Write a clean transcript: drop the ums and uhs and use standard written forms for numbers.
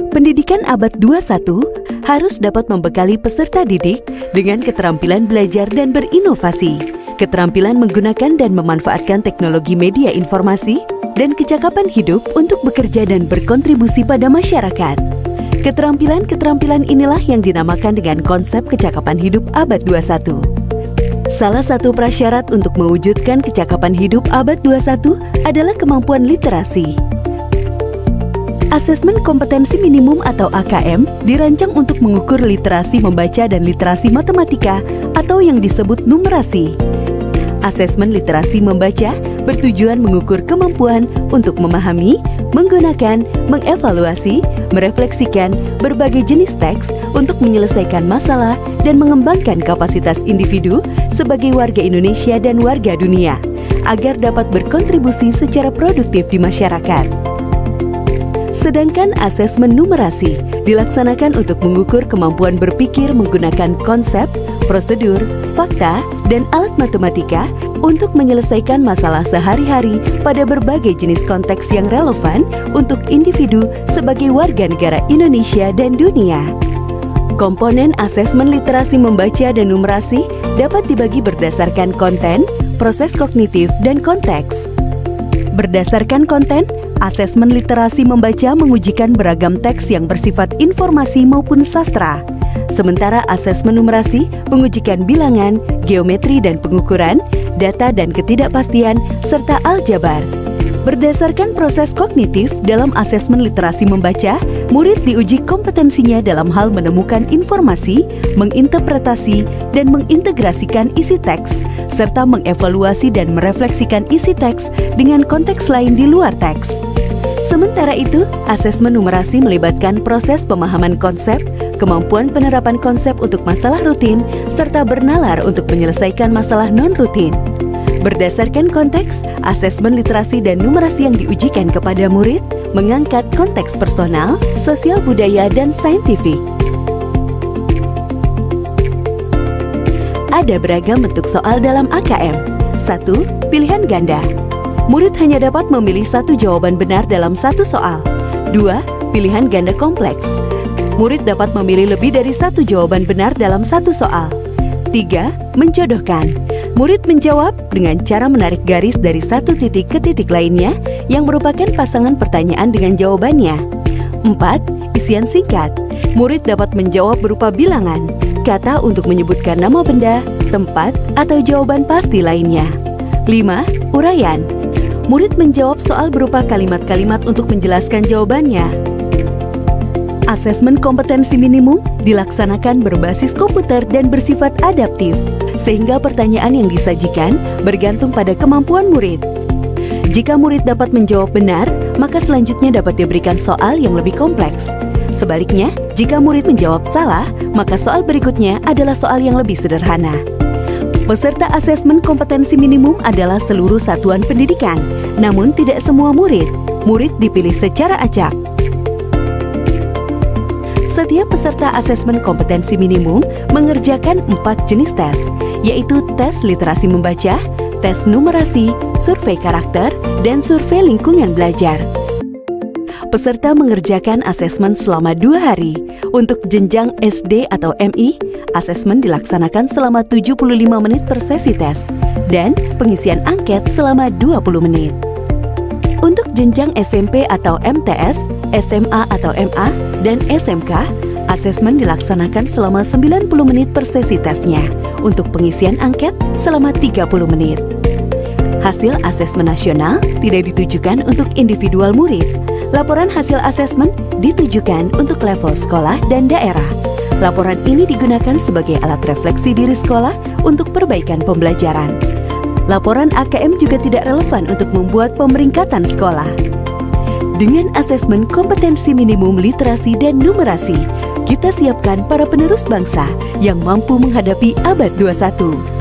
Pendidikan abad 21 harus dapat membekali peserta didik dengan keterampilan belajar dan berinovasi, keterampilan menggunakan dan memanfaatkan teknologi media informasi, dan kecakapan hidup untuk bekerja dan berkontribusi pada masyarakat. Keterampilan-keterampilan inilah yang dinamakan dengan konsep kecakapan hidup abad 21. Salah satu prasyarat untuk mewujudkan kecakapan hidup abad 21 adalah kemampuan literasi. Asesmen kompetensi minimum atau AKM dirancang untuk mengukur literasi membaca dan literasi matematika atau yang disebut numerasi. Asesmen literasi membaca bertujuan mengukur kemampuan untuk memahami, menggunakan, mengevaluasi, merefleksikan berbagai jenis teks untuk menyelesaikan masalah dan mengembangkan kapasitas individu sebagai warga Indonesia dan warga dunia agar dapat berkontribusi secara produktif di masyarakat. Sedangkan asesmen numerasi dilaksanakan untuk mengukur kemampuan berpikir menggunakan konsep, prosedur, fakta, dan alat matematika untuk menyelesaikan masalah sehari-hari pada berbagai jenis konteks yang relevan untuk individu sebagai warga negara Indonesia dan dunia. Komponen asesmen literasi membaca dan numerasi dapat dibagi berdasarkan konten, proses kognitif, dan konteks. Berdasarkan konten, asesmen literasi membaca mengujikan beragam teks yang bersifat informasi maupun sastra. Sementara asesmen numerasi mengujikan bilangan, geometri dan pengukuran, data dan ketidakpastian, serta aljabar. Berdasarkan proses kognitif dalam asesmen literasi membaca, murid diuji kompetensinya dalam hal menemukan informasi, menginterpretasi, dan mengintegrasikan isi teks, serta mengevaluasi dan merefleksikan isi teks dengan konteks lain di luar teks. Sementara itu, asesmen numerasi melibatkan proses pemahaman konsep, kemampuan penerapan konsep untuk masalah rutin, serta bernalar untuk menyelesaikan masalah non-rutin. Berdasarkan konteks, asesmen literasi dan numerasi yang diujikan kepada murid mengangkat konteks personal, sosial budaya, dan saintifik. Ada beragam bentuk soal dalam AKM. 1. Pilihan ganda. Murid hanya dapat memilih satu jawaban benar dalam satu soal. 2. Pilihan ganda kompleks. Murid dapat memilih lebih dari satu jawaban benar dalam satu soal. 3. Menjodohkan. Murid menjawab dengan cara menarik garis dari satu titik ke titik lainnya yang merupakan pasangan pertanyaan dengan jawabannya. 4. Isian singkat. Murid dapat menjawab berupa bilangan, kata untuk menyebutkan nama benda, tempat, atau jawaban pasti lainnya. 5. Uraian. Murid menjawab soal berupa kalimat-kalimat untuk menjelaskan jawabannya. Asesmen kompetensi minimum dilaksanakan berbasis komputer dan bersifat adaptif, sehingga pertanyaan yang disajikan bergantung pada kemampuan murid. Jika murid dapat menjawab benar, maka selanjutnya dapat diberikan soal yang lebih kompleks. Sebaliknya, jika murid menjawab salah, maka soal berikutnya adalah soal yang lebih sederhana. Peserta asesmen kompetensi minimum adalah seluruh satuan pendidikan, namun tidak semua murid. Murid dipilih secara acak. Setiap peserta asesmen kompetensi minimum mengerjakan 4 jenis tes, yaitu tes literasi membaca, tes numerasi, survei karakter, dan survei lingkungan belajar. Peserta mengerjakan asesmen selama 2 hari. Untuk jenjang SD atau MI, asesmen dilaksanakan selama 75 menit per sesi tes, dan pengisian angket selama 20 menit. Untuk jenjang SMP atau MTS, SMA atau MA, dan SMK, asesmen dilaksanakan selama 90 menit per sesi tesnya, untuk pengisian angket selama 30 menit. Hasil asesmen nasional tidak ditujukan untuk individual murid. Laporan hasil asesmen ditujukan untuk level sekolah dan daerah. Laporan ini digunakan sebagai alat refleksi diri sekolah untuk perbaikan pembelajaran. Laporan AKM juga tidak relevan untuk membuat pemeringkatan sekolah. Dengan asesmen kompetensi minimum literasi dan numerasi, kita siapkan para penerus bangsa yang mampu menghadapi abad 21.